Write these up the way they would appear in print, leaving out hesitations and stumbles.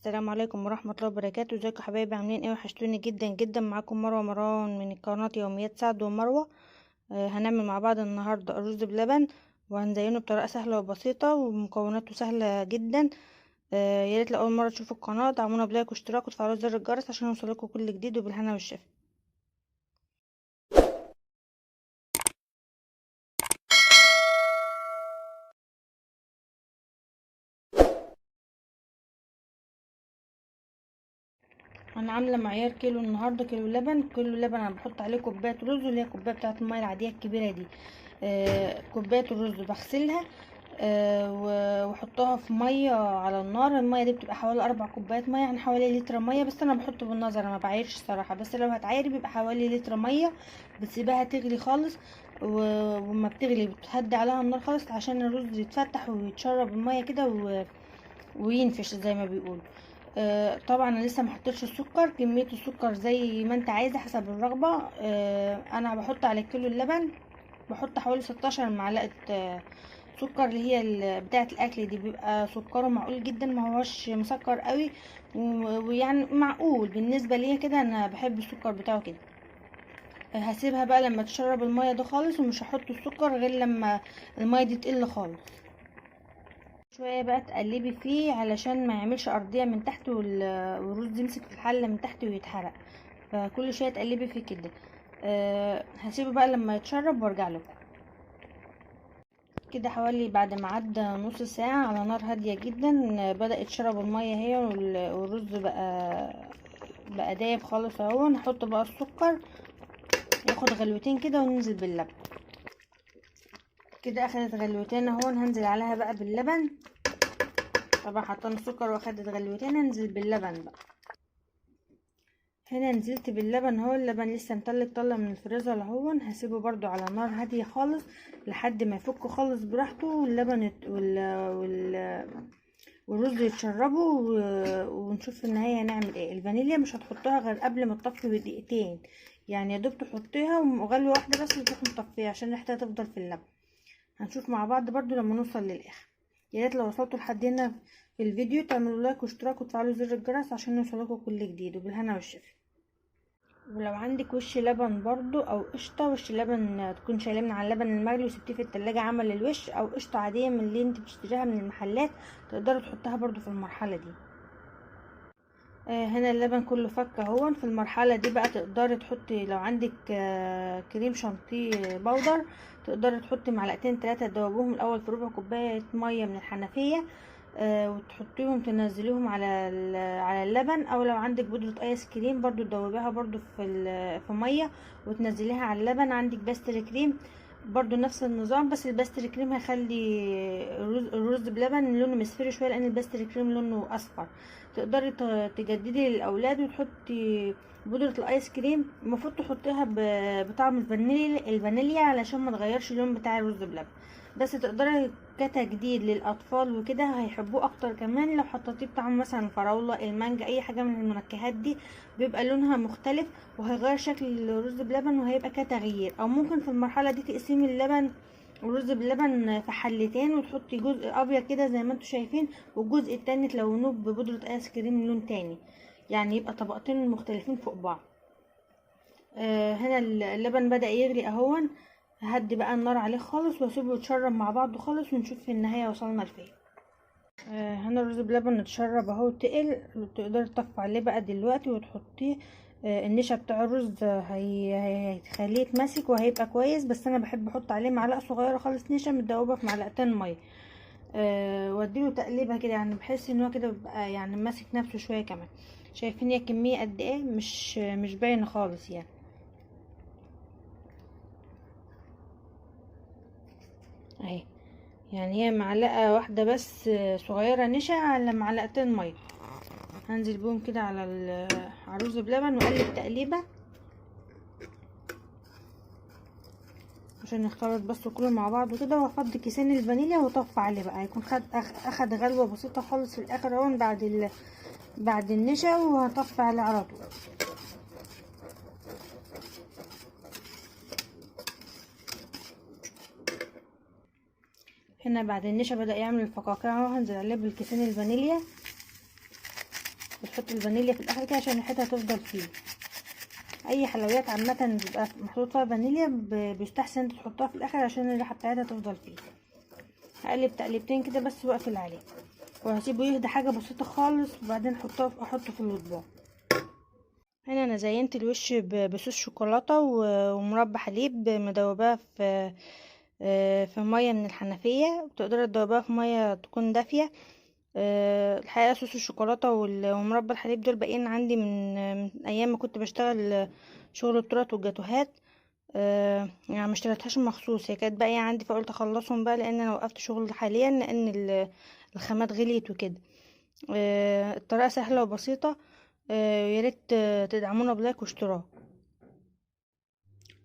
السلام عليكم ورحمة الله وبركاته. ازيكم يا حبايبي؟ عاملين ايه؟ وحشتوني جدا جدا. معاكم مروة مروان من قناة يوميات سعد ومروة. هنعمل مع بعض النهاردة رز بلبن، وهنزينه بطريقة سهلة وبسيطة ومكوناته سهلة جدا. يا ريت لأول مرة تشوفوا القناة دعمونا بلايك واشتراك وتفعلوا زر الجرس عشان يوصلكوا كل جديد، وبالهنا والشفا. انا عامله معيار كيلو النهارده، كيلو لبن. كيلو لبن انا بحط عليه كوبايه رز، اللي هي كوبايه بتاعه الميه العاديه الكبيره دي. كوبايه الرز بغسلها واحطها في ميه على النار. الميه دي بتبقى حوالي 4 كوبايات ميه، يعني حوالي لتر ميه، بس انا بحطه بالنظر، ما بعايرش الصراحه. بس لو هتعايري بيبقى حوالي لتر ميه. بتسيبها تغلي خالص، وما بتغلي بتهدي عليها النار خالص عشان الرز يتفتح ويتشرب الميه كده وينفش زي ما بيقولوا. طبعا انا لسه ما حطيتش السكر. كميه السكر زي ما انت عايزه حسب الرغبه. انا بحط على كيلو اللبن بحط حوالي 16 معلقه سكر، اللي هي بتاعه الاكل دي. بيبقى سكره معقول جدا، ما هوش مسكر قوي، ويعني معقول بالنسبه ليا كده. انا بحب السكر بتاعه كده. هسيبها بقى لما تشرب الميه ده خالص، ومش هحط السكر غير لما الميه دي تقل خالص. شويه بقى تقلبي فيه علشان ما يعملش ارضيه من تحت، والرز يمسك في الحله من تحت ويتحرق. فكل شويه تقلبي فيه كده. هسيبه بقى لما يتشرب وارجع لكم. كده حوالي بعد ما عدى نص ساعه على نار هاديه جدا، بدات تشرب الميه هي، والرز بقى دايب خالص اهو. نحط بقى السكر ياخد غلوتين كده وننزل باللبن. كده اخدت غلوتين اهو، هنزل عليها بقى باللبن. طبعا حطينا السكر واخدت غلوتين، هنزل باللبن بقى. هنا نزلت باللبن اهو. اللبن لسه مطلع طلع من الفريزر اهو. هسيبه برضو على نار هاديه خالص لحد ما يفك خالص براحته، واللبن والرز يتشربوا، ونشوف في النهايه هنعمل ايه. الفانيليا مش هتحطها غير قبل ما تطفي بدقيقتين، يعني يا دوب تحطيها وغلوه واحده بس وتروحي مطفيه عشان ريحتها تفضل في اللبن. هنشوف مع بعض برضو لما نوصل للاخر. يا ريت لو وصلتوا لحد هنا في الفيديو تعملوا لايك واشتراك وتفعلوا زر الجرس عشان يوصلكوا كل جديد، وبالهنا والشفا. ولو عندك وش لبن برضو او قشطه، وش لبن تكون شايلاه من على اللبن المغلي وسبتيه في التلاجة عمل الوش، او قشطه عاديه من اللي انت بتشتريها من المحلات، تقدروا تحطها برضو في المرحله دي. هنا اللبن كله فك اهو. في المرحله دي بقى تقدري تحطي لو عندك كريم شانتيه باودر، تقدري تحطي معلقتين 3 تدوبوهم الاول في ربع كوبايه ميه من الحنفيه، وتحطيهم تنزليهم على اللبن. او لو عندك بودره ايس كريم برضو تدوبيها برضو في ميه وتنزليها على اللبن. عندك باستري كريم برضو نفس النظام، بس الباستري كريم هيخلي الرز بلبن لونه مصفر شويه، لان الباستري كريم لونه اصفر. تقدري تجددي للاولاد وتحطي بودره الايس كريم. المفروض تحطيها بطعم الفانيليا علشان ما تغيرش اللون بتاع الرز بلبن، بس تقدري كتجديد للاطفال وكده هيحبوه اكتر. كمان لو حطيتيه بطعم مثلا الفراوله، المانجا، اي حاجه من المنكهات دي، بيبقى لونها مختلف وهيغير شكل الرز بلبن وهيبقى كتغيير. او ممكن في المرحله دي تقسمي اللبن والرز باللبن في حلتين، وتحطي جزء ابيض كده زي ما انتم شايفين، والجزء التاني تلونوه ببودرة ايس كريم لون تاني، يعني يبقى طبقتين مختلفين فوق بعض. هنا اللبن بدأ يغلي اهون. هدي بقى النار عليه خالص واسيبه يتشرب مع بعضه خالص، ونشوف في النهاية وصلنا لفين. هنا الرز بلبن اتشرب اهو تقل. تقدري تطفي عليه بقى دلوقتي وتحطيه. النشا بتاع الرز هيخليه يتماسك وهيبقى كويس، بس انا بحب احط عليه معلقه صغيره خالص نشا متدوبه في معلقتين ميه. واديله تقليبه كده، يعني بحس ان هو كده بيبقى يعني ماسك نفسه شويه كمان. شايفين هي كميه قد ايه؟ مش باينه خالص يعني. اهي، يعني هي معلقه واحده بس صغيره نشا على معلقتين ميه. هنزل بيهم كده على الرز بلبن واقلب تقليبه عشان يختلط بس كله مع بعضه كده. وافضي كيسين الفانيليا واطفي عليه بقى. هيكون اخد غلوه بسيطه خالص في الاخر اهو بعد النشا، وهطفي عليه على طول. هنا بعد النشا بدأ يعمل الفقاقيع اهو. هنزل عليه بالكيسين الفانيليا بتحط الفانيليا في الاخر كده عشان ريحتها تفضل فيه. اي حلويات عامه بيبقى محطوط فيها فانيليا بيستحسن انت تحطها في الاخر عشان الريحه بتاعتها تفضل فيه. هقلب تقليبتين كده بس واقفل عليه، وهسيبه يهدى حاجه بسيطه خالص، وبعدين احطه في الاطباق. هنا انا زينت الوش بصوص شوكولاته ومربى حليب مدوباه في ميه من الحنفيه، بتقدري تدوباها في ميه تكون دافيه. الحقيقه صوص الشوكولاته ومربى الحليب دول باقيين عندي من ايام ما كنت بشتغل شغل التورت والجاتوهات. يعني مشتريتهاش مخصوص، هي كانت باقيه عندي فقلت اخلصهم بقى، لان انا وقفت شغل حاليا لان الخامات غليت وكده. الطريقه سهله وبسيطه. يا ريت تدعمونا بلايك واشتراك.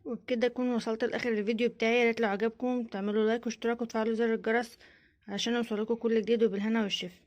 وبكده اكون وصلت لاخر الفيديو بتاعي. يا ريت لو عجبكم تعملوا لايك واشتراك وتفعلوا زر الجرس عشان يوصلكوا كل جديد، وبالهنا والشفا.